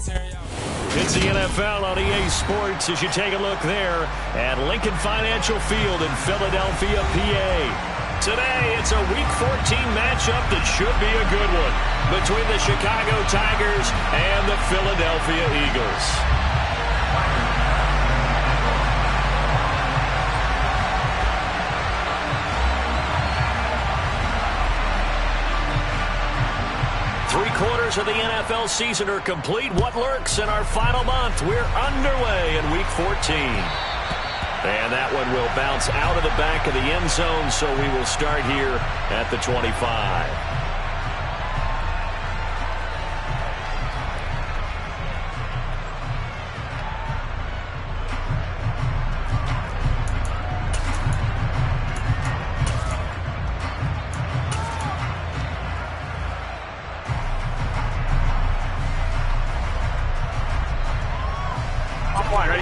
It's the NFL on EA Sports as you take a look there at Lincoln Financial Field in Philadelphia, PA. Today, it's a Week 14 matchup that should be a good one between the Chicago Tigers and the Philadelphia Eagles. Three-quarters of the NFL season are complete. What lurks in our final month? We're underway in Week 14. And that one will bounce out of the back of the end zone, so we will start here at the 25. Ready?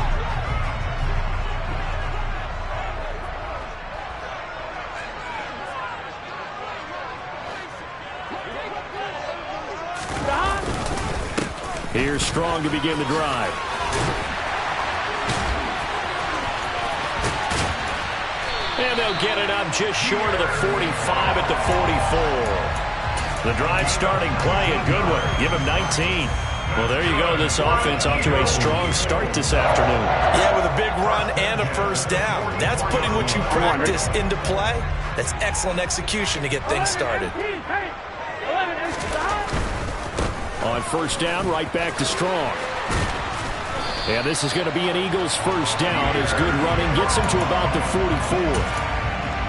Here's Strong to begin the drive. And they'll get it up just short of the 45 at the 44. The drive starting play, a good one. Give him 19. Well, there you go. This offense off to a strong start this afternoon. Yeah, with a big run and a first down. That's putting what you practice into play. That's excellent execution to get things started. On first down, right back to Strong. And this is going to be an Eagles first down as good running gets him to about the 44.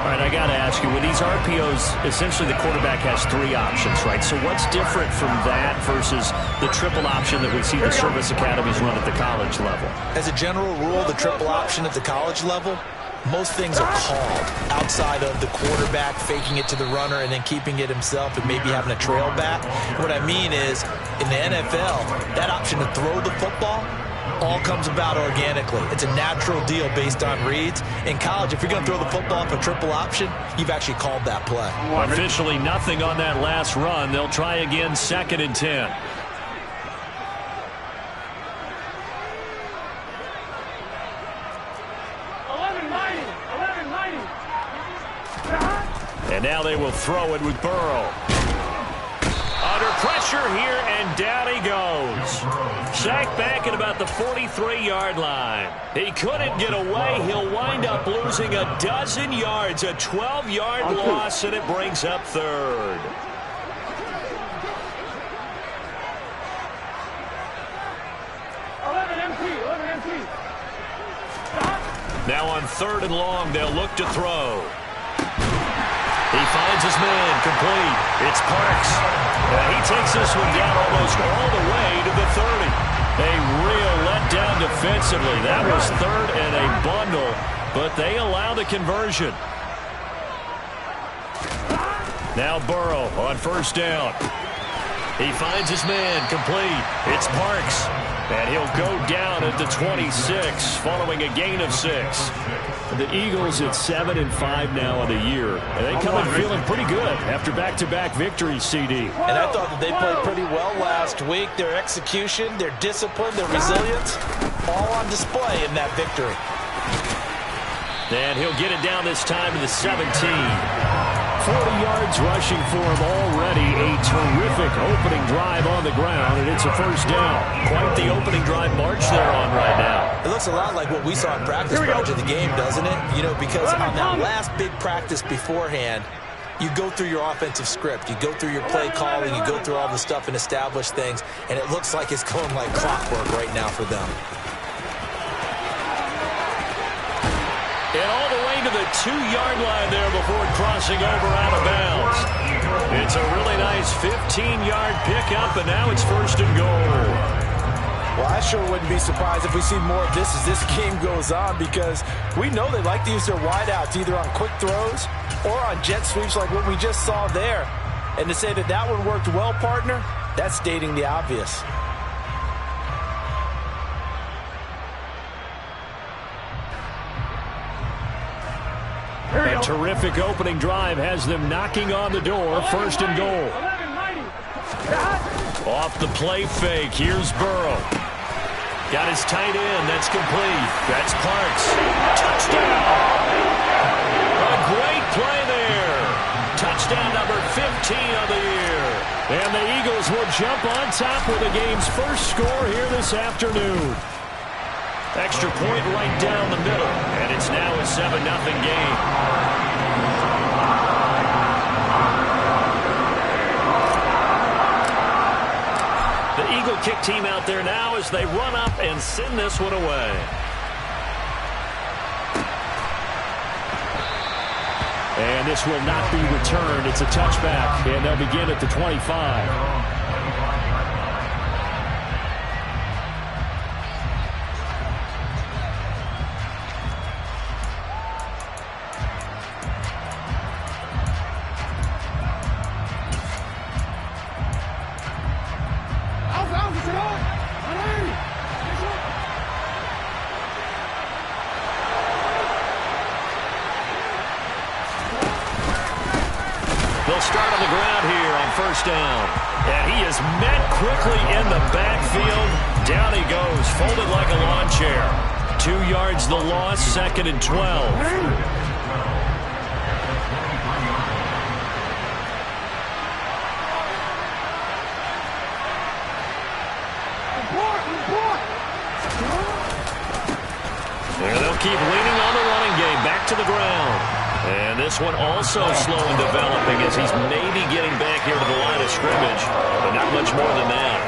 All right, I got to ask you, with these RPOs, essentially the quarterback has three options, right? So what's different from that versus the triple option that we see the service academies run at the college level? As a general rule, the triple option at the college level, most things are called outside of the quarterback faking it to the runner and then keeping it himself and maybe having a trail back. What I mean is, in the NFL, that option to throw the football all comes about organically. It's a natural deal based on reads. In college, if you're going to throw the football off a triple option, you've actually called that play. Officially nothing on that last run. They'll try again, 2nd and 10. And now they will throw it with Burrow. Under pressure here, and down he goes. Sacked back at about the 43-yard line. He couldn't get away. He'll wind up losing a dozen yards, a 12-yard loss, and it brings up 3rd. Now on 3rd and long, they'll look to throw. He finds his man, complete. It's Parks. He takes this one down almost all the way to the 30. A real letdown defensively. That was 3rd and a bundle, but they allow the conversion. Now Burrow on first down. He finds his man, complete. It's Parks, and he'll go down at the 26 following a gain of 6. The Eagles at 7-5 now in the year. And they come in feeling pretty good after back-to-back victories, CD. And I thought that they played pretty well last week. Their execution, their discipline, their resilience, all on display in that victory. And he'll get it down this time to the 17. 40 yards rushing for him already. A terrific opening drive on the ground, and it's a first down. Quite the opening drive march they're on right now. It looks a lot like what we saw in practice prior to the game, doesn't it? You know, because on that last big practice beforehand, you go through your offensive script. You go through your play calling. You go through all the stuff and establish things, and it looks like it's going like clockwork right now for them. And all the way to the 2-yard line there before crossing over out of bounds. It's a really nice 15-yard pickup, and now it's 1st and goal. Well, I sure wouldn't be surprised if we see more of this as this game goes on, because we know they like to use their wideouts either on quick throws or on jet sweeps like what we just saw there. And to say that that one worked well, partner, that's stating the obvious. A terrific opening drive has them knocking on the door. 1st and goal. Off the play fake, here's Burrow. Got his tight end, that's complete. That's Parks. Touchdown! A great play there. Touchdown number 15 of the year. And the Eagles will jump on top with the game's first score here this afternoon. Extra point right down the middle, and it's now a 7-0 game. The Eagle kick team out there now as they run up and send this one away. And this will not be returned. It's a touchback, and they'll begin at the 25. They'll start on the ground here on first down. And he is met quickly in the backfield. Down he goes, folded like a lawn chair. 2 yards the loss, 2nd and 12. They'll keep leaning on the running game. Back to the ground. And this one also slow in developing as he's maybe getting back here to the line of scrimmage, but not much more than that.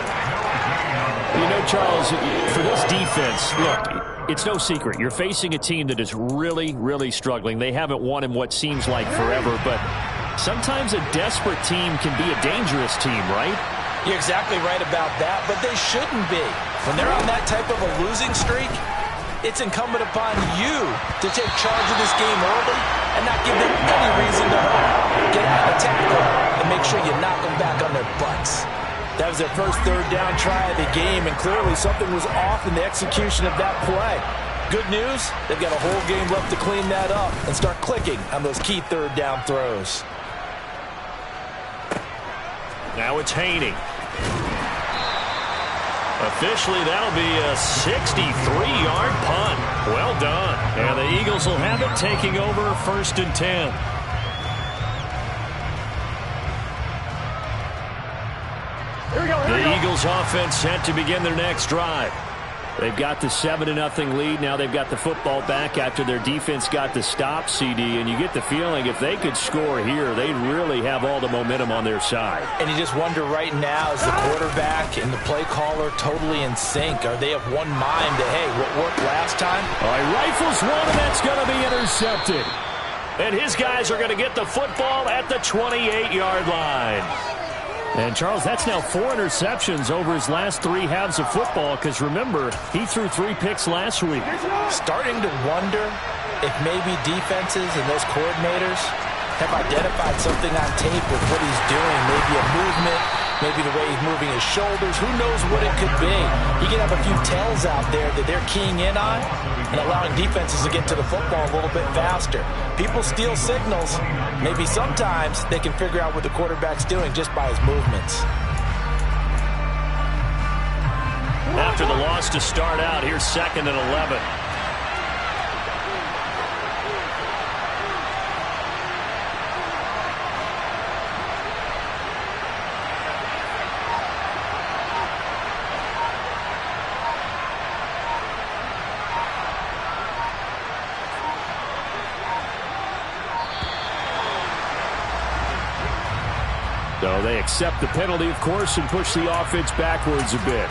You know, Charles, for this defense, look, it's no secret. You're facing a team that is really, really struggling. They haven't won in what seems like forever, but sometimes a desperate team can be a dangerous team, right? You're exactly right about that, but they shouldn't be. When they're on that type of a losing streak, it's incumbent upon you to take charge of this game early and not give them any reason to hurry. Get out of the tackle and make sure you knock them back on their butts. That was their first third down try of the game, and clearly something was off in the execution of that play. Good news, they've got a whole game left to clean that up and start clicking on those key third down throws. Now it's Haney. Officially, that'll be a 63-yard punt. Well done. And the Eagles will have it, taking over 1st and 10. The Eagles offense set to begin their next drive. They've got the 7-0 lead. Now they've got the football back after their defense got the stop, CD. And you get the feeling if they could score here, they'd really have all the momentum on their side. And you just wonder right now, is the quarterback and the play caller totally in sync? Are they of one mind to, hey, what worked last time? All right, rifles one, and that's going to be intercepted. And his guys are going to get the football at the 28-yard line. And, Charles, that's now 4 interceptions over his last 3 halves of football because, remember, he threw 3 picks last week. Starting to wonder if maybe defenses and those coordinators have identified something on tape with what he's doing. Maybe a movement, maybe the way he's moving his shoulders. Who knows what it could be? He could have a few tells out there that they're keying in on and allowing defenses to get to the football a little bit faster. People steal signals. Maybe sometimes they can figure out what the quarterback's doing just by his movements. After the loss to start out, here's 2nd and 11. So they accept the penalty, of course, and push the offense backwards a bit.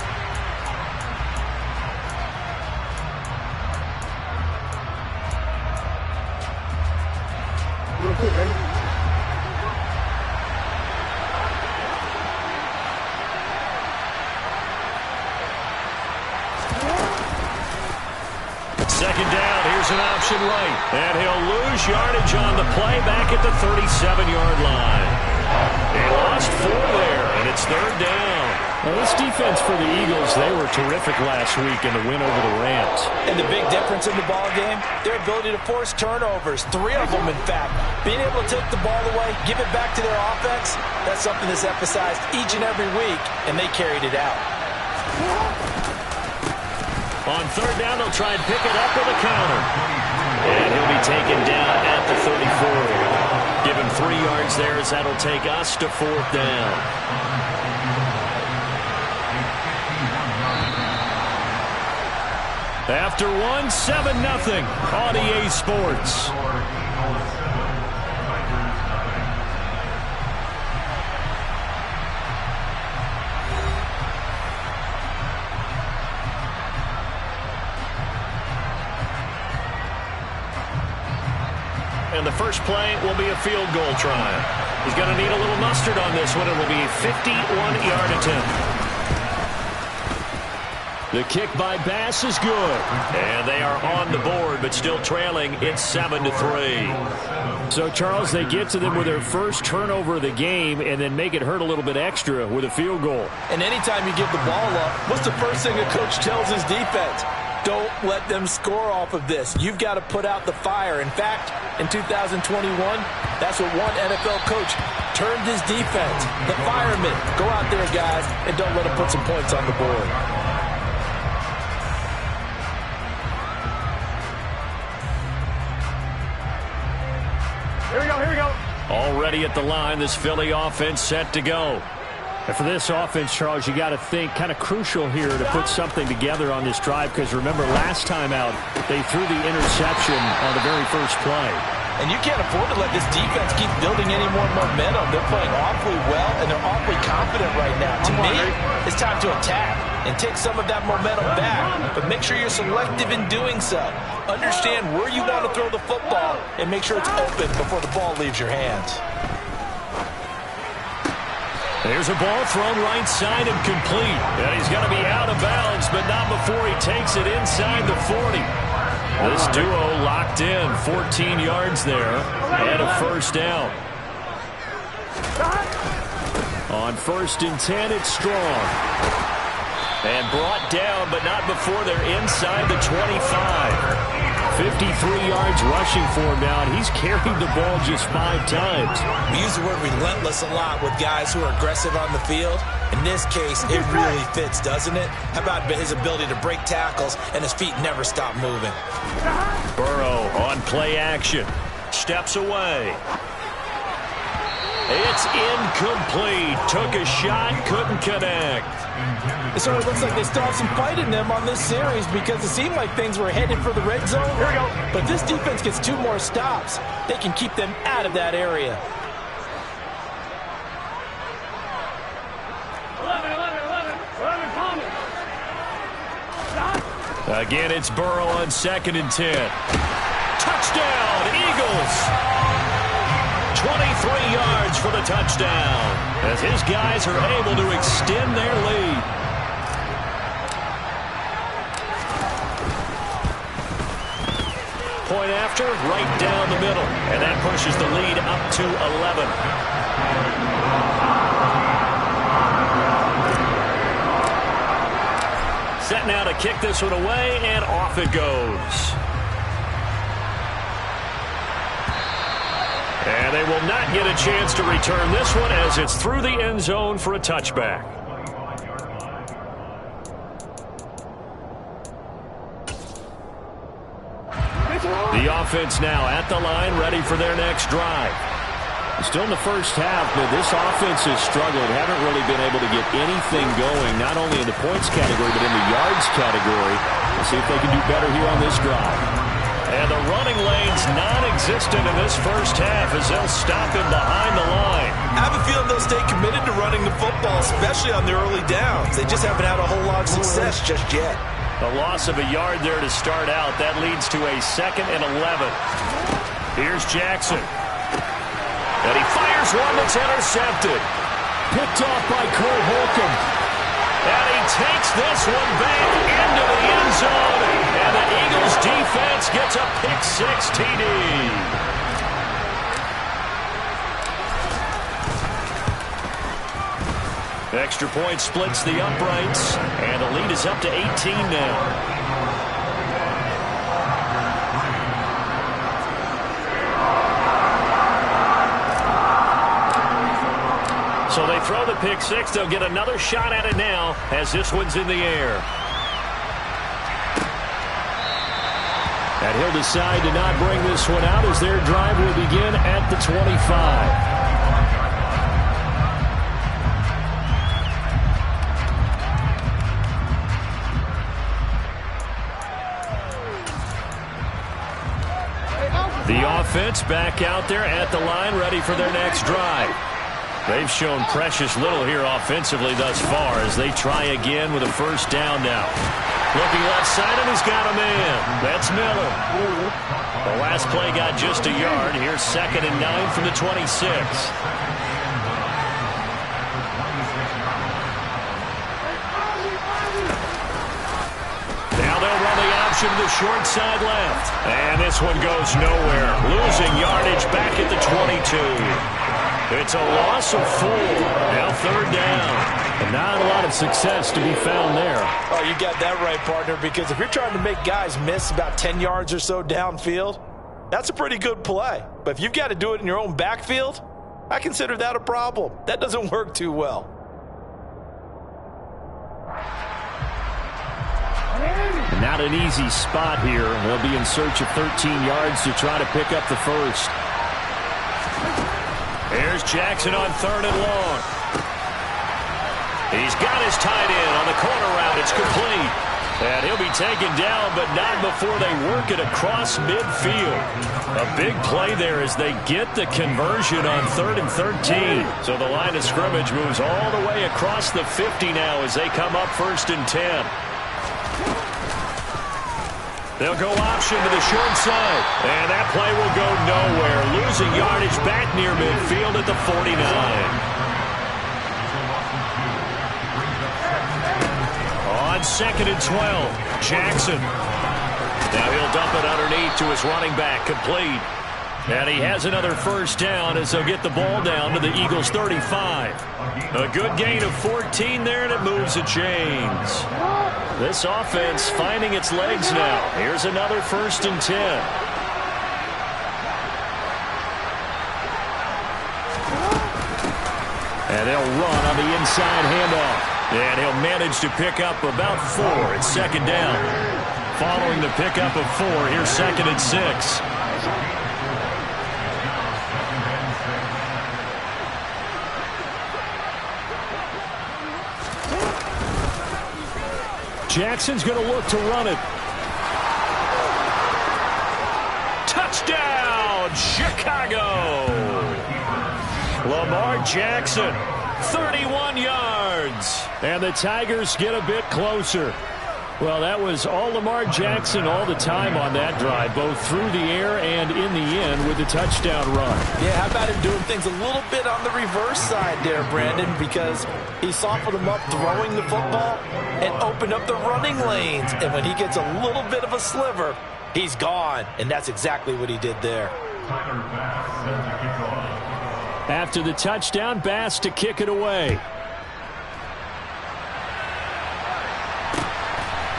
Second down, here's an option right. And he'll lose yardage on the play back at the 37-yard line. He lost 4 there, and it's 3rd down. Well, this defense for the Eagles, they were terrific last week in the win over the Rams. And the big difference in the ball game, their ability to force turnovers, 3 of them in fact. Being able to take the ball away, give it back to their offense, that's something that's emphasized each and every week, and they carried it out. On third down, they'll try and pick it up with a counter. And he'll be taken down at the 34. Give him 3 yards there as that'll take us to 4th down. After 1, 7-0 on EA Sports. And the first play will be a field goal try. He's going to need a little mustard on this one. It will be a 51-yard attempt. The kick by Bass is good. And they are on the board, but still trailing. It's 7-3. So, Charles, they get to them with their first turnover of the game and then make it hurt a little bit extra with a field goal. And anytime you give the ball up, what's the first thing a coach tells his defense? Don't let them score off of this. You've got to put out the fire. In fact, in 2021, that's what one NFL coach turned his defense. The firemen. Go out there, guys, and don't let them put some points on the board. Here we go. Already at the line, this Philly offense set to go. And for this offense, Charles, you got to think kind of crucial here to put something together on this drive because remember last time out, they threw the interception on the very first play. And you can't afford to let this defense keep building any more momentum. They're playing awfully well, and they're awfully confident right now. To me, it's time to attack and take some of that momentum back. But make sure you're selective in doing so. Understand where you want to throw the football and make sure it's open before the ball leaves your hands. There's a ball thrown right side and complete. And he's going to be out of bounds, but not before he takes it inside the 40. This duo locked in, 14 yards there, and a first down. On 1st and 10, it's Strong. And brought down, but not before they're inside the 25. 53 yards rushing for him now, and he's carried the ball just 5 times. We use the word relentless a lot with guys who are aggressive on the field. In this case, it really fits, doesn't it? How about his ability to break tackles and his feet never stop moving? Burrow on play action. Steps away. It's incomplete. Took a shot, couldn't connect. It sort of looks like they still have some fight in them on this series because it seemed like things were headed for the red zone. Here we go. But this defense gets 2 more stops. They can keep them out of that area. 11, again, it's Burrow on 2nd and 10. Touchdown, Eagles. 23 yards for the touchdown as his guys are able to extend their lead. Point after, right down the middle, and that pushes the lead up to 11. Set now to kick this one away, and off it goes. And they will not get a chance to return this one as it's through the end zone for a touchback. The offense now at the line, ready for their next drive. Still in the first half, but this offense has struggled. Haven't really been able to get anything going, not only in the points category, but in the yards category. We'll see if they can do better here on this drive. And the running lane's non-existent in this first half as they'll stop him behind the line. I have a feeling they'll stay committed to running the football, especially on the early downs. They just haven't had a whole lot of success just yet. A loss of a yard there to start out. That leads to a 2nd and 11. Here's Jackson. And he fires one that's intercepted. Picked off by Cole Holcomb. And he takes this one back into the end zone. And the Eagles defense gets a pick-6 TD. Extra point splits the uprights, and the lead is up to 18 now. So they throw the pick six. They'll get another shot at it now as this one's in the air. And he'll decide to not bring this one out as their drive will begin at the 25. The offense back out there at the line, ready for their next drive. They've shown precious little here offensively thus far as they try again with a first down now. Looking left side, and he's got a man. That's Miller. The last play got just a yard. Here's 2nd and 9 from the 26. Now they'll run the option to the short side left. And this one goes nowhere. Losing yardage back at the 22. It's a loss of 4. Now 3rd down. And not a lot of success to be found there. Oh, you got that right, partner, because if you're trying to make guys miss about 10 yards or so downfield, that's a pretty good play. But if you've got to do it in your own backfield, I consider that a problem. That doesn't work too well. Not an easy spot here. They'll be in search of 13 yards to try to pick up the first. Here's Jackson on 3rd and long. He's got his tight end on the corner route. It's complete. And he'll be taken down, but not before they work it across midfield. A big play there as they get the conversion on 3rd and 13. So the line of scrimmage moves all the way across the 50 now as they come up 1st and 10. They'll go option to the short side. And that play will go nowhere. Losing yardage back near midfield at the 49. On 2nd and 12, Jackson. Now he'll dump it underneath to his running back, complete. And he has another first down as they'll get the ball down to the Eagles' 35. A good gain of 14 there, and it moves the chains. This offense finding its legs now. Here's another 1st and 10. And they'll run on the inside handoff. And he'll manage to pick up about 4. It's 2nd down. Following the pickup of 4, here's 2nd and 6. Jackson's going to look to run it. Touchdown, Chicago! Lamar Jackson, 31 yards. And the Tigers get a bit closer. Well, that was all Lamar Jackson all the time on that drive, both through the air and in the end with the touchdown run. Yeah, how about him doing things a little bit on the reverse side there, Brandon, because he softened him up throwing the football and opened up the running lanes. And when he gets a little bit of a sliver, he's gone. And that's exactly what he did there. After the touchdown, Bass to kick it away.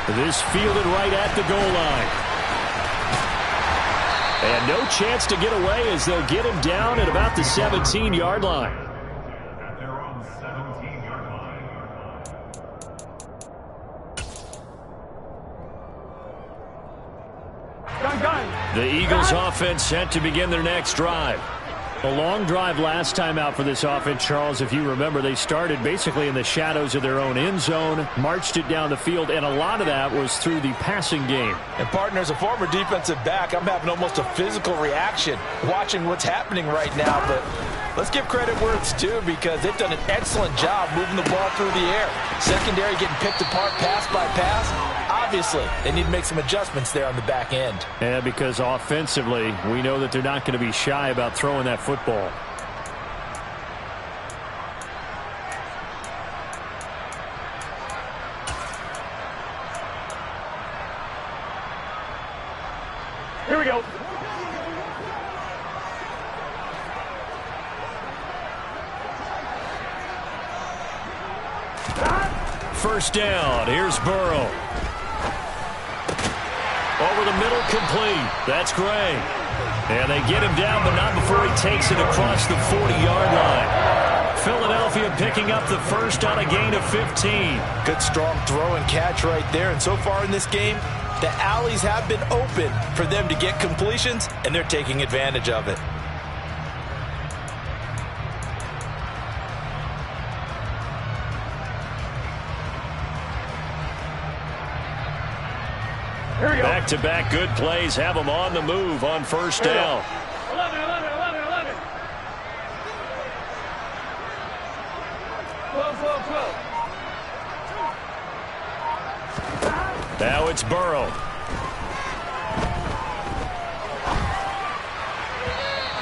This fielded right at the goal line. And no chance to get away as they'll get him down at about the 17-yard line. The Eagles offense set to begin their next drive. A long drive last time out for this offense, Charles. If you remember, they started basically in the shadows of their own end zone, marched it down the field, and a lot of that was through the passing game. And, partner, as a former defensive back, I'm having almost a physical reaction watching what's happening right now. But let's give credit where it's due because they've done an excellent job moving the ball through the air. Secondary getting picked apart pass by pass. Obviously, they need to make some adjustments there on the back end. Yeah, because offensively, we know that they're not going to be shy about throwing that football. Here we go. first down. Here's Burrow. Over the middle, complete. That's Gray. And they get him down, but not before he takes it across the 40-yard line. Philadelphia picking up the first on a gain of 15. Good, strong throw and catch right there. And so far in this game, the alleys have been open for them to get completions, and they're taking advantage of it. Back-to-back good plays have them on the move on first down. 11. 12. Now it's Burrow.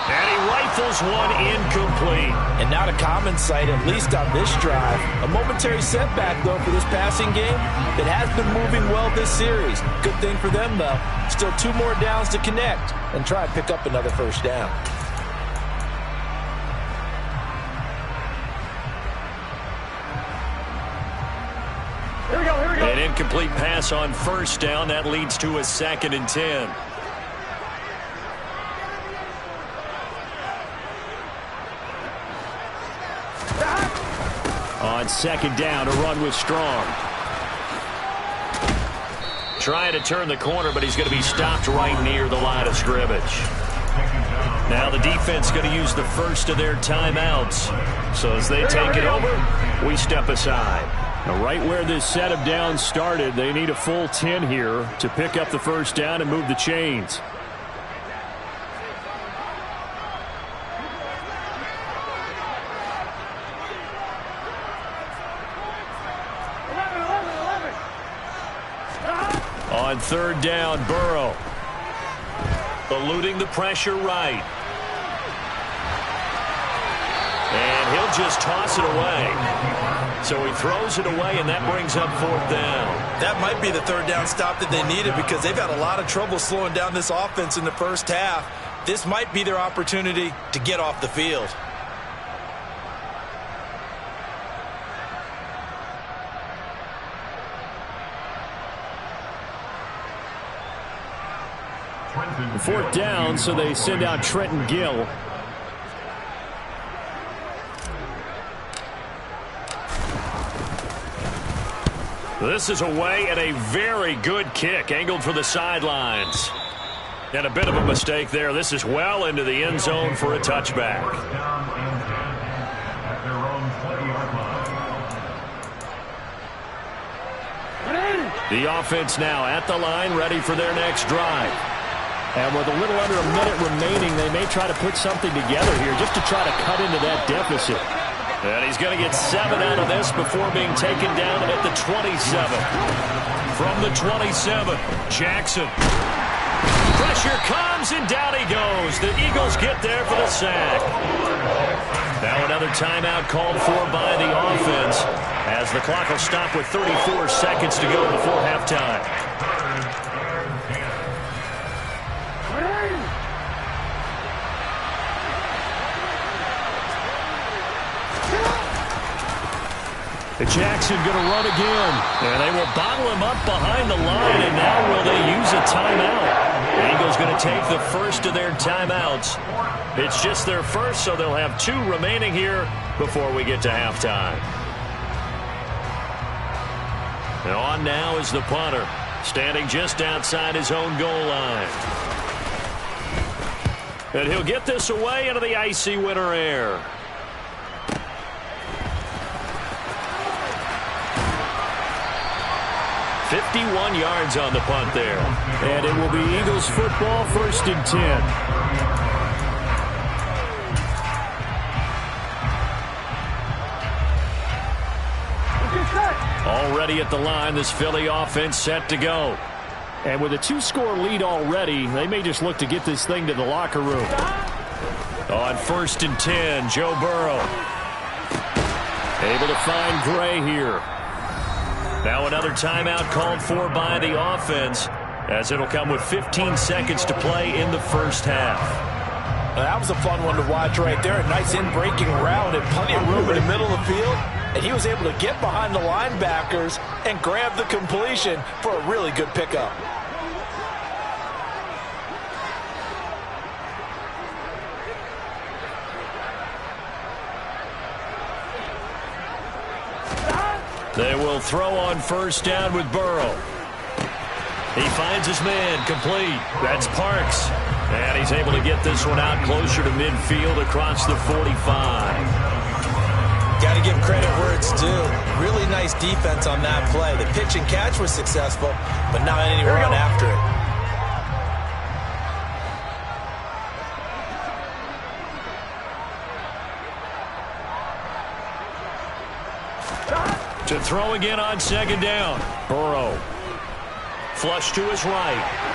And he rifles one incomplete. And not a common sight, at least on this drive. A momentary setback, though, for this passing game that has been moving well this series. Good thing for them, though. Still 2 more downs to connect and try and pick up another first down. Here we go. An incomplete pass on first down. That leads to a 2nd and 10. On 2nd down, a run with Strong. Trying to turn the corner, but he's going to be stopped right near the line of scrimmage. Now the defense going to use the first of their timeouts. So as they take it over, we step aside. Now right where this set of downs started, they need a full 10 here to pick up the first down and move the chains. On 3rd down, Burrow. Eluding the pressure right. And he'll just toss it away. So he throws it away, and that brings up 4th down. That might be the 3rd down stop that they needed because they've had a lot of trouble slowing down this offense in the first half. This might be their opportunity to get off the field. Fourth down, so they send out Trenton Gill. This is away and a very good kick, angled for the sidelines. And a bit of a mistake there. This is well into the end zone for a touchback. The offense now at the line, ready for their next drive. And with a little under a minute remaining, they may try to put something together here just to try to cut into that deficit. And he's going to get 7 out of this before being taken down at the 27. From the 27, Jackson. Pressure comes, and down he goes. The Eagles get there for the sack. Now another timeout called for by the offense as the clock will stop with 34 seconds to go before halftime. Jackson going to run again. And they will bottle him up behind the line, and now will they use a timeout? The Eagles going to take the first of their timeouts. It's just their first, so they'll have 2 remaining here before we get to halftime. And on now is the punter, standing just outside his own goal line. And he'll get this away into the icy winter air. .51 yards on the punt there. And it will be Eagles football, 1st and 10. Already at the line, this Philly offense set to go. And with a 2-score lead already, they may just look to get this thing to the locker room. On 1st and 10, Joe Burrow. Able to find Gray here. Now another timeout called for by the offense, as it'll come with 15 seconds to play in the first half. That was a fun one to watch right there. A nice in-breaking route and plenty of room in the middle of the field. and he was able to get behind the linebackers and grab the completion for a really good pickup. They will throw on first down with Burrow. He finds his man, complete. That's Parks. And he's able to get this one out closer to midfield across the 45. Got to give credit where it's due. Really nice defense on that play. The pitch and catch was successful, but not any run after it. To throw again on second down. Burrow. Flush to his right.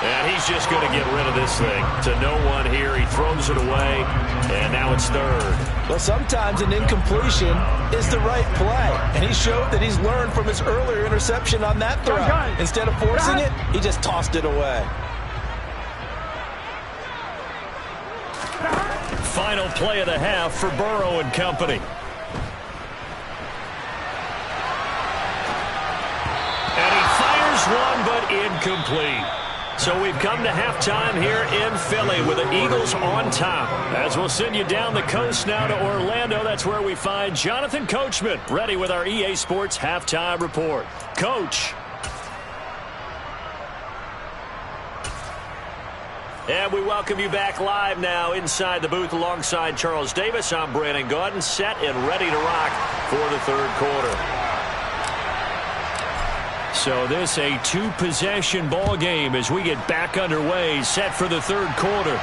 And he's just going to get rid of this thing. To no one here. He throws it away. And now it's third. Well, sometimes an incompletion is the right play. And he showed that he's learned from his earlier interception on that throw. Instead of forcing it, he just tossed it away. Final play of the half for Burrow and company. And he fires one, but incomplete. So we've come to halftime here in Philly with the Eagles on top. As we'll send you down the coast now to Orlando, that's where we find Jonathan Coachman ready with our EA Sports Halftime Report. Coach. And we welcome you back live now inside the booth alongside Charles Davis. I'm Brandon Gaudin, set and ready to rock for the third quarter. So this a two-possession ball game as we get back underway, set for the third quarter.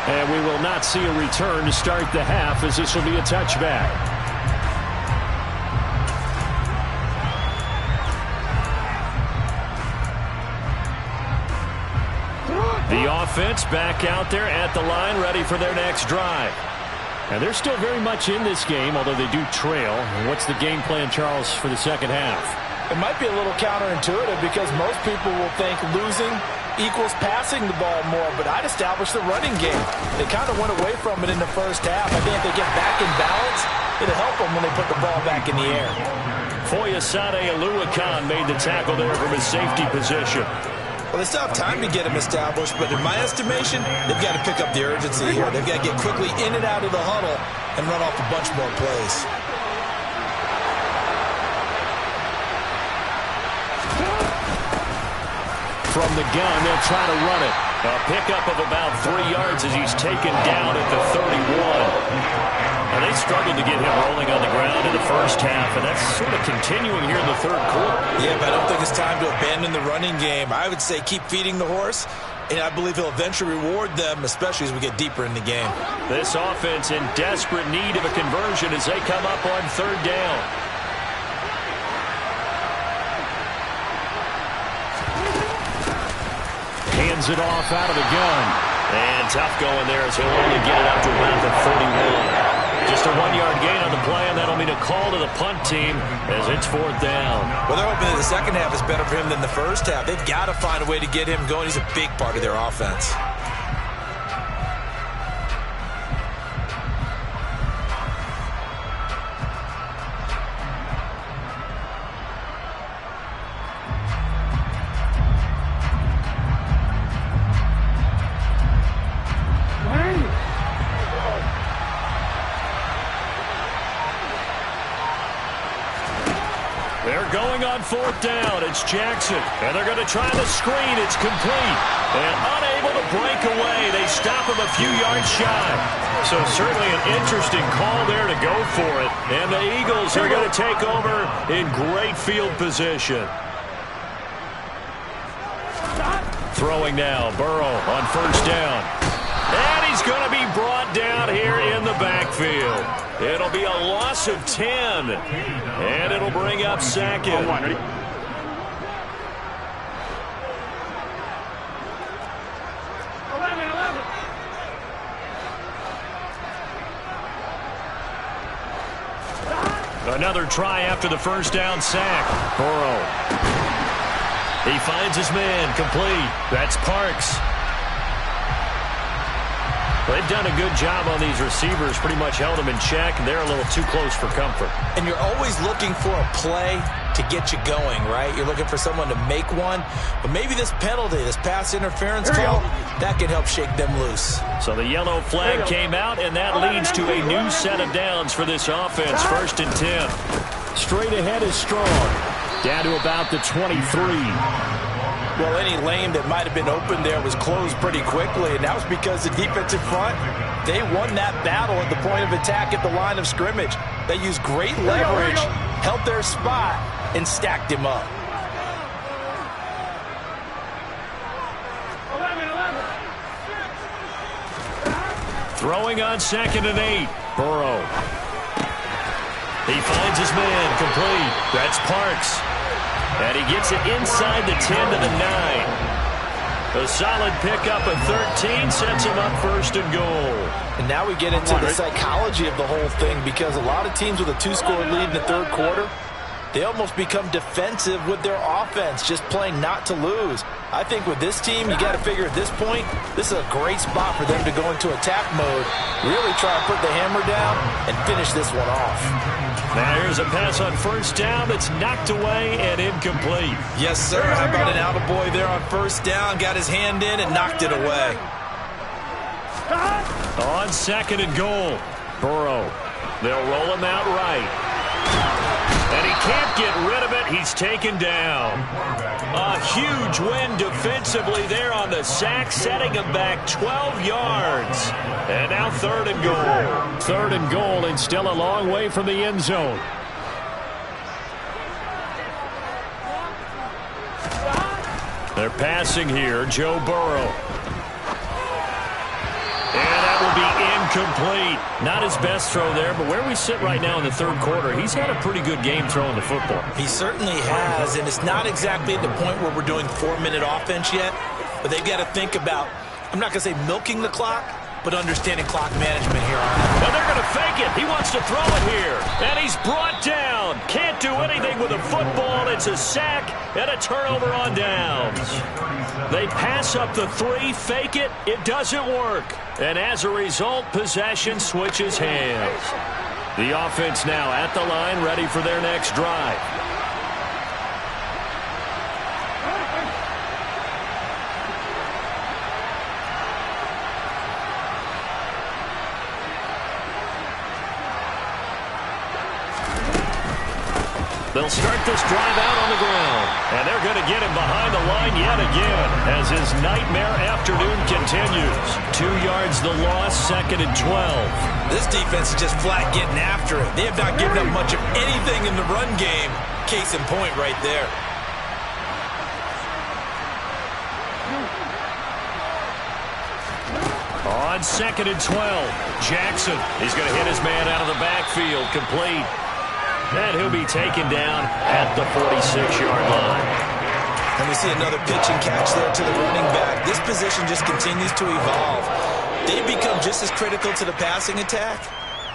And we will not see a return to start the half, as this will be a touchback. The offense back out there at the line, ready for their next drive. And they're still very much in this game, although they do trail. And what's the game plan, Charles, for the second half? It might be a little counterintuitive because most people will think losing equals passing the ball more, but I'd establish the running game. They kind of went away from it in the first half. I think if they get back in balance, it'll help them when they put the ball back in the air. Foyesade Aluakan made the tackle there from his safety position. Well, they still have time to get him established, but in my estimation, they've got to pick up the urgency here. They've got to get quickly in and out of the huddle and run off a bunch more plays. From the gun, they'll try to run it. A pickup of about 3 yards as he's taken down at the 31. And they struggled to get him rolling on the ground in the first half, and that's sort of continuing here in the third quarter. Yeah, but I don't think it's time to abandon the running game. I would say keep feeding the horse, and I believe he'll eventually reward them, especially as we get deeper in the game. This offense in desperate need of a conversion as they come up on third down. Hands it off out of the gun. And tough going there as he'll only get it up to about the 41. Just a 1-yard gain on the play, and that'll mean a call to the punt team as it's fourth down. Well, they're hoping that the second half is better for him than the first half. They've got to find a way to get him going. He's a big part of their offense. Fourth down, it's Jackson, and they're going to try the screen. It's complete, and unable to break away. They stop him a few yards shy. So certainly an interesting call there to go for it, and the Eagles are going to take over in great field position. Throwing now, Burrow on first down. And he's going to be brought down here in the backfield. It'll be a loss of 10, and it'll bring up second. Another try after the first down sack. Burrow. He finds his man, complete. That's Parks. They've done a good job on these receivers, pretty much held them in check, and they're a little too close for comfort. And you're always looking for a play to get you going, right? You're looking for someone to make one. But maybe this penalty, this pass interference call, that can help shake them loose. So the yellow flag came out, and that leads to a new set of downs for this offense. 1st and 10. Straight ahead is Strong. Down to about the 23. Well, any lane that might have been open there was closed pretty quickly, and that was because the defensive front, they won that battle at the point of attack at the line of scrimmage. They used great leverage, held their spot, and stacked him up. 11. Throwing on 2nd and 8. Burrow. He finds his man, complete. That's Parks. And he gets it inside the 10 to the 9. A solid pickup of 13 sets him up 1st and goal. And now we get into the psychology of the whole thing, because a lot of teams with a 2-score lead in the 3rd quarter, they almost become defensive with their offense, just playing not to lose. I think with this team, you got to figure at this point, this is a great spot for them to go into attack mode, really try to put the hammer down and finish this one off. Now here's a pass on 1st down that's knocked away and incomplete. Yes, sir. How about an attaboy there on 1st down? Got his hand in and knocked it away. On 2nd and goal, Burrow. They'll roll him out right. And he can't get rid of it. He's taken down. A huge win defensively there on the sack, setting him back 12 yards. And now 3rd and goal. 3rd and goal, and still a long way from the end zone. They're passing here. Joe Burrow. And that will be incomplete. Not his best throw there, but where we sit right now in the 3rd quarter, he's had a pretty good game throwing the football. He certainly has, and it's not exactly at the point where we're doing 4-minute offense yet, but they've got to think about, I'm not going to say milking the clock, but understanding clock management here on it. And they're going to fake it. He wants to throw it here. And he's brought down. Can't do anything with a football. It's a sack and a turnover on downs. They pass up the 3, fake it. It doesn't work. And as a result, possession switches hands. The offense now at the line, ready for their next drive. They'll start this drive out on the ground. And they're going to get him behind the line yet again as his nightmare afternoon continues. 2 yards the loss, 2nd and 12. This defense is just flat getting after it. They have not given up much of anything in the run game. Case in point right there. On 2nd and 12, Jackson. He's going to hit his man out of the backfield, complete. And he'll be taken down at the 46-yard line. And we see another pitch and catch there to the running back. This position just continues to evolve. They've become just as critical to the passing attack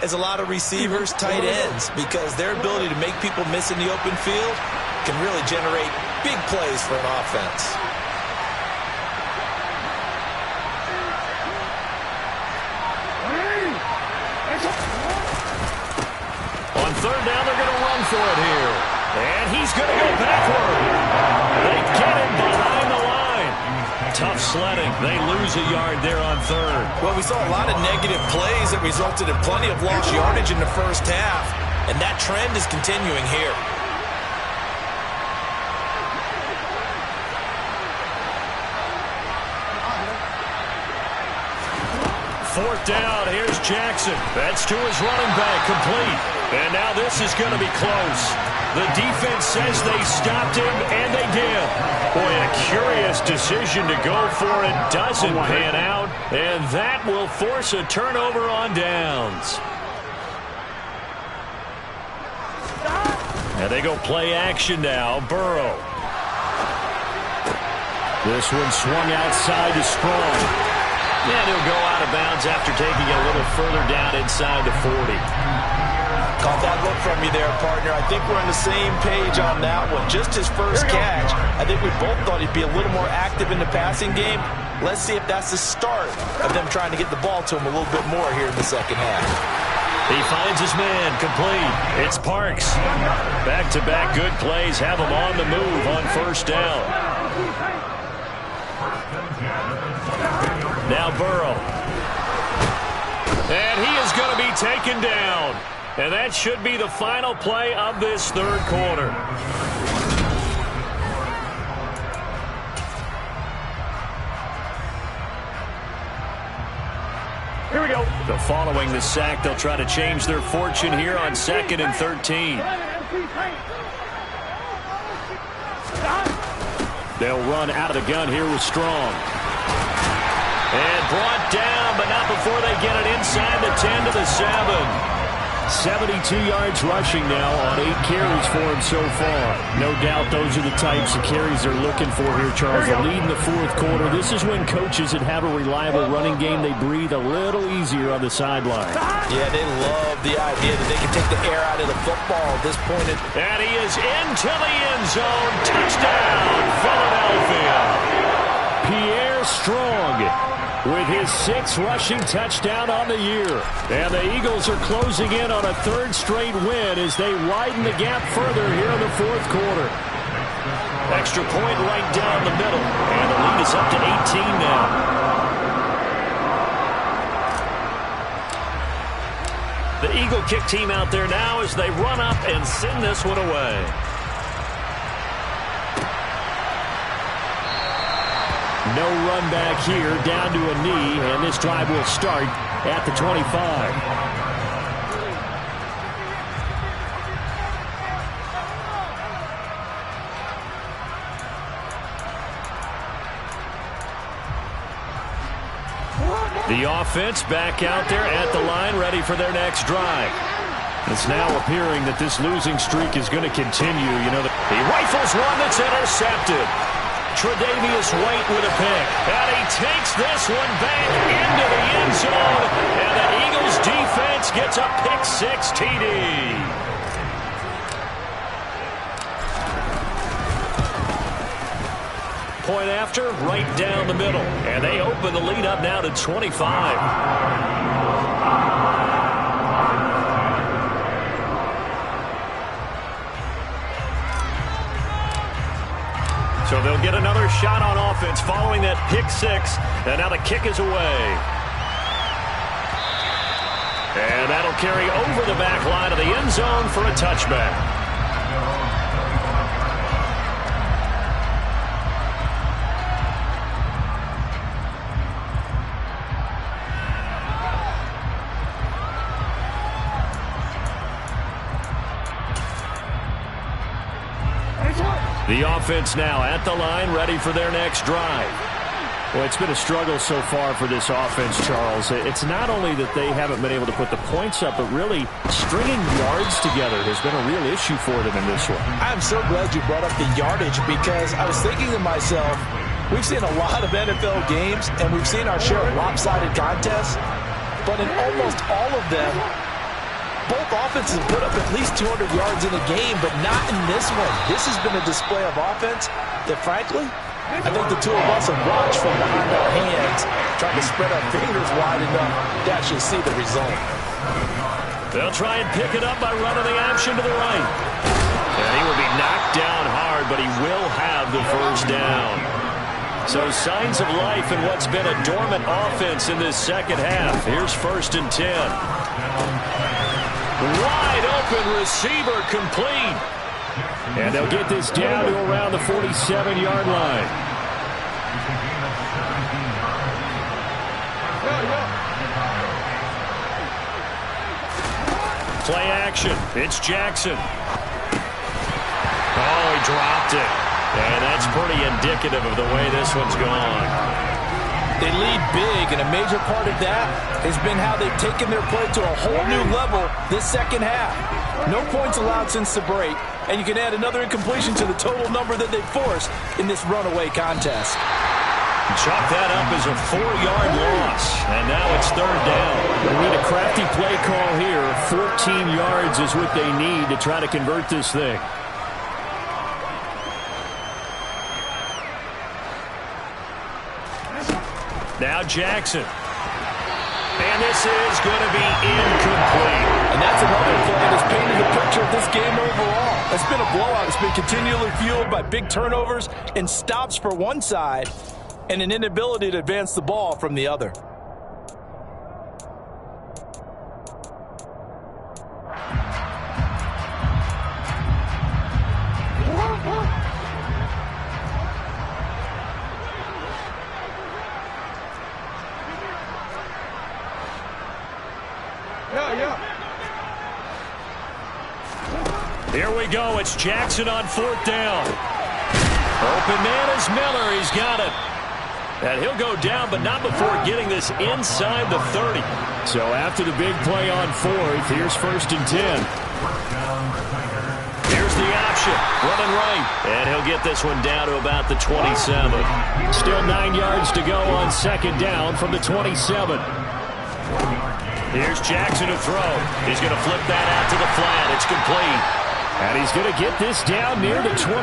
as a lot of receivers, tight ends, because their ability to make people miss in the open field can really generate big plays for an offense. On 3rd down, they're going to run for it here. And he's going to go backward. They get him behind the line. Tough sledding. They lose a yard there on 3rd. Well, we saw a lot of negative plays that resulted in plenty of lost yardage in the 1st half. And that trend is continuing here. 4th down, here's Jackson. That's to his running back, complete. And now this is going to be close. The defense says they stopped him, and they did. Boy, a curious decision to go for it. Doesn't pan out, and that will force a turnover on downs. And they go play action now. Burrow. This one swung outside to Strong. And he'll go out of bounds after taking it a little further down inside the 40. Caught that look from you there, partner. I think we're on the same page on that one. Just his first catch, I think we both thought he'd be a little more active in the passing game. Let's see if that's the start of them trying to get the ball to him a little bit more here in the second half. He finds his man, complete. It's Parks. Back-to-back good plays have him on the move on first down. Now Burrow. And he is going to be taken down. And that should be the final play of this third quarter. Here we go. So following the sack, they'll try to change their fortune here on 2nd and 13. They'll run out of the gun here with Strong. And brought down, but not before they get it inside the 10 to the 7. 72 yards rushing now on 8 carries for him so far. No doubt those are the types of carries they're looking for here, Charles. The lead in the fourth quarter. This is when coaches that have a reliable running game, they breathe a little easier on the sideline. Yeah, they love the idea that they can take the air out of the football at this point. And he is into the end zone. Touchdown, Philadelphia. Pierre Strong with his 6th rushing touchdown on the year. And the Eagles are closing in on a 3rd straight win as they widen the gap further here in the fourth quarter. Extra point right down the middle. And the lead is up to 18 now. The Eagle kick team out there now as they run up and send this one away. No run back here, down to a knee, and this drive will start at the 25. The offense back out there at the line, ready for their next drive. It's now appearing that this losing streak is going to continue. You know, he rifles one that's intercepted. Tre'Davious White with a pick. And he takes this one back into the end zone. And the Eagles defense gets a pick-6 TD. Point after, right down the middle. And they open the lead up now to 25. So they'll get another shot on offense following that pick-6. And now the kick is away. And that'll carry over the back line of the end zone for a touchback. The offense now at the line, ready for their next drive. Well, it's been a struggle so far for this offense, Charles. It's not only that they haven't been able to put the points up, but really stringing yards together has been a real issue for them in this one. I'm so glad you brought up the yardage because I was thinking to myself, we've seen a lot of NFL games and we've seen our share of lopsided contests, but in almost all of them, both offenses put up at least 200 yards in a game, but not in this one. This has been a display of offense that, frankly, I think the two of us have watched from behind our hands, trying to spread our fingers wide enough to actually see the result. They'll try and pick it up by running the option to the right. And he will be knocked down hard, but he will have the first down. So signs of life in what's been a dormant offense in this second half. Here's 1st and 10. Wide open receiver complete. And they'll get this down to around the 47-yard line. Play action. It's Jackson. Oh, he dropped it. And that's pretty indicative of the way this one's gone. They lead big, and a major part of that has been how they've taken their play to a whole new level this second half. No points allowed since the break, and you can add another incompletion to the total number that they forced in this runaway contest. Chalk that up as a 4-yard loss. And now it's third down. They need a crafty play call here. 14 yards is what they need to try to convert this thing. Now Jackson. And this is going to be incomplete. And that's another play that's painted the picture of this game overall. It's been a blowout. It's been continually fueled by big turnovers and stops for one side and an inability to advance the ball from the other. Here we go. It's Jackson on fourth down. Open man is Miller. He's got it. And he'll go down, but not before getting this inside the 30. So after the big play on fourth, here's 1st and 10. Here's the option. Running right. And he'll get this one down to about the 27. Still 9 yards to go on 2nd down from the 27. Here's Jackson to throw. He's going to flip that out to the flat. It's complete. And he's going to get this down near the 25.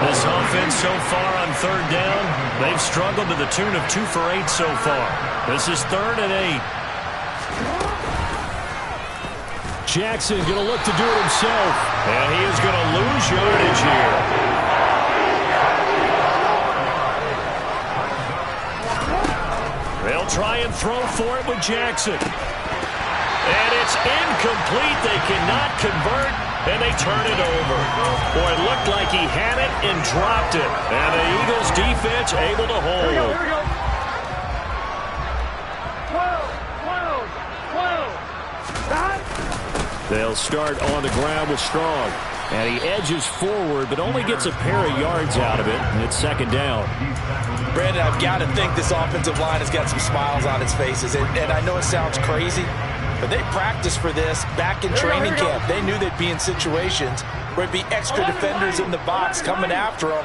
This offense so far on 3rd down, they've struggled to the tune of 2 for 8 so far. This is 3rd and 8. Jackson going to look to do it himself. And he is going to lose yardage here. They'll try and throw for it with Jackson. And it's incomplete. They cannot convert, and they turn it over. Boy, it looked like he had it and dropped it. And the Eagles defense able to hold. Here we go. 12. They'll start on the ground with Strong. And he edges forward, but only gets a pair of yards out of it. And it's 2nd down. Brandon, I've got to think this offensive line has got some smiles on its faces. And I know it sounds crazy, but they practiced for this back in training camp. They knew they'd be in situations where it'd be extra defenders in the box coming after them,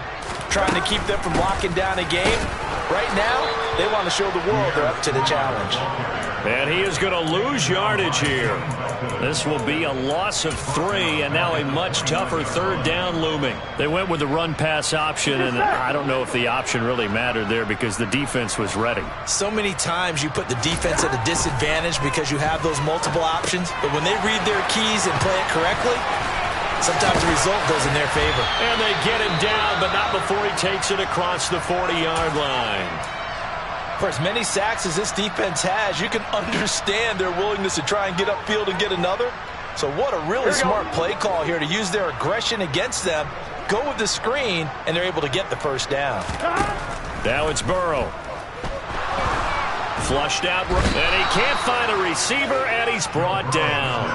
trying to keep them from locking down a game. Right now, they want to show the world they're up to the challenge. And he is going to lose yardage here. This will be a loss of 3, and now a much tougher 3rd down looming. They went with the run-pass option, and I don't know if the option really mattered there because the defense was ready. So many times you put the defense at a disadvantage because you have those multiple options, but when they read their keys and play it correctly, sometimes the result goes in their favor. And they get him down, but not before he takes it across the 40-yard line. For as many sacks as this defense has, you can understand their willingness to try and get upfield and get another. So what a really smart play call here to use their aggression against them, go with the screen, and they're able to get the 1st down. Now it's Burrow. Flushed out, and he can't find a receiver, and he's brought down.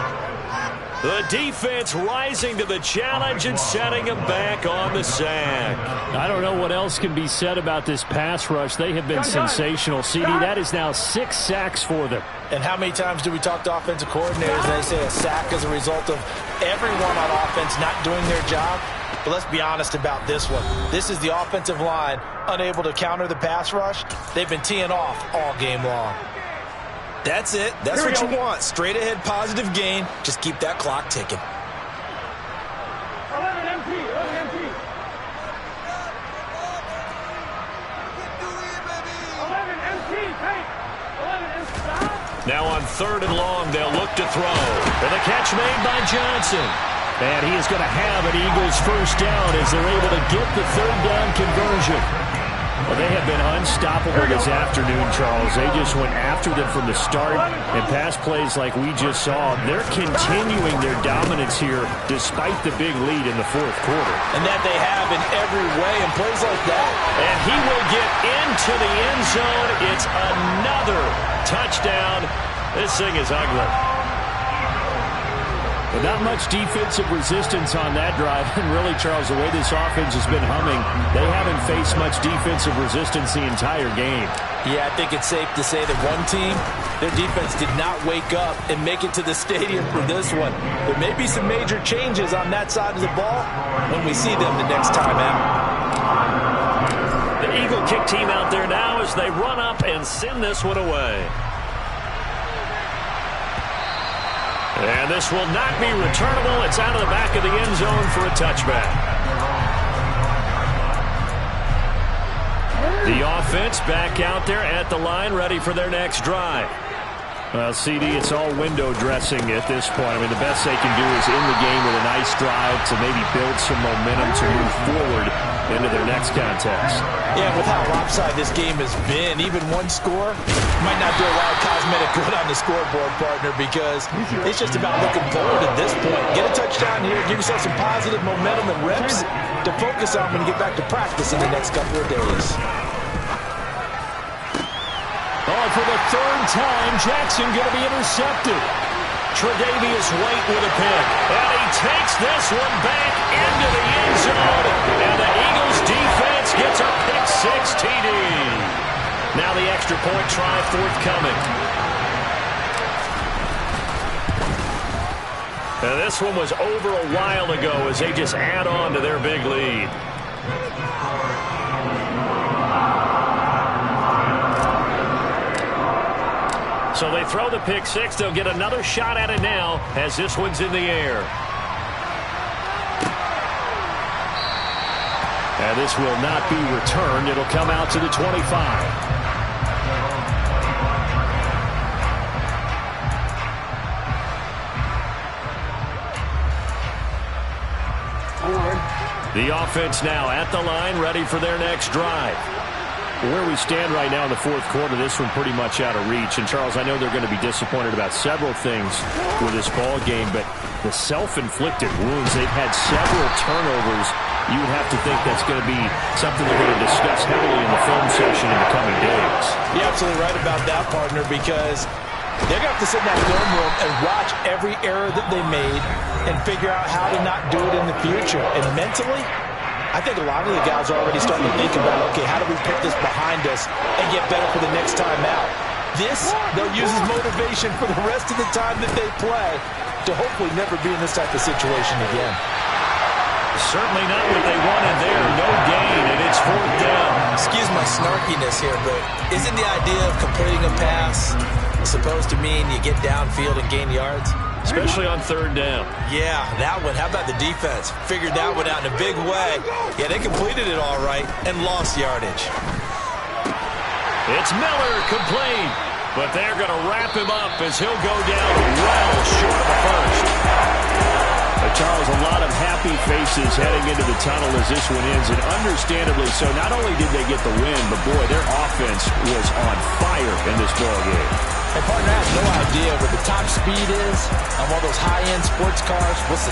The defense rising to the challenge and setting him back on the sack. I don't know what else can be said about this pass rush. They have been sensational. CD, that is now 6 sacks for them. And how many times do we talk to offensive coordinators and they say a sack is a result of everyone on offense not doing their job? But let's be honest about this one. This is the offensive line unable to counter the pass rush. They've been teeing off all game long. That's it. That's what you want. Straight ahead positive gain. Just keep that clock ticking. 11 MT. 11 MT. 11 MT. Take. 11 MT. Stop. Now on 3rd and long, they'll look to throw. And the catch made by Johnson. And he is going to have an Eagles 1st down as they're able to get the 3rd down conversion. Well, they have been unstoppable this afternoon, Charles. They just went after them from the start, and pass plays like we just saw, they're continuing their dominance here despite the big lead in the 4th quarter. And that they have in every way, and plays like that. And he will get into the end zone. It's another touchdown. This thing is ugly. But not much defensive resistance on that drive. And really, Charles, the way this offense has been humming, they haven't faced much defensive resistance the entire game. Yeah, I think it's safe to say that one team, their defense did not wake up and make it to the stadium for this one. There may be some major changes on that side of the ball when we see them the next time out. The Eagle kick team out there now as they run up and send this one away. And this will not be returnable. It's out of the back of the end zone for a touchback. The offense back out there at the line, ready for their next drive. Well, CD, it's all window dressing at this point. I mean, the best they can do is in the game with a nice drive to maybe build some momentum to move forward into their next contest. Yeah, with how lopsided this game has been, even one score might not do a lot of cosmetic good on the scoreboard, partner, because it's just about looking forward at this point. Get a touchdown here, give yourself some positive momentum and reps to focus on when you get back to practice in the next couple of days. Oh, for the third time, Jackson going to be intercepted. Tre'Davious White with a pick. And he takes this one back into the end zone. And the Eagles defense gets a pick-6 TD. Now the extra point try forthcoming. And this one was over a while ago as they just add on to their big lead. So they throw the pick-6. They'll get another shot at it now as this one's in the air. And this will not be returned. It'll come out to the 25. The offense now at the line, ready for their next drive. Where we stand right now in the fourth quarter, this one pretty much out of reach. And, Charles, I know they're going to be disappointed about several things with this ball game, but the self-inflicted wounds, they've had several turnovers. You would have to think that's going to be something they're going to discuss heavily in the film session in the coming days. You're absolutely right about that, partner, because they're going to have to sit in that film room and watch every error that they made and figure out how to not do it in the future. And mentally, I think a lot of the guys are already starting to think about, okay, how do we put this behind us and get better for the next time out? This, they'll use as motivation for the rest of the time that they play to hopefully never be in this type of situation again. Certainly not what they wanted there. No gain, and it's fourth down. Excuse my snarkiness here, but isn't the idea of completing a pass supposed to mean you get downfield and gain yards? Especially on third down. Yeah, that one. How about the defense? Figured that one out in a big way. Yeah, they completed it all right and lost yardage. It's Miller complete, but they're going to wrap him up as he'll go down well short of the first. Charles, a lot of happy faces heading into the tunnel as this one ends, and understandably so. Not only did they get the win, but boy, their offense was on fire in this ball game. Hey, partner, I have no idea what the top speed is on one of those high-end sports cars. What's the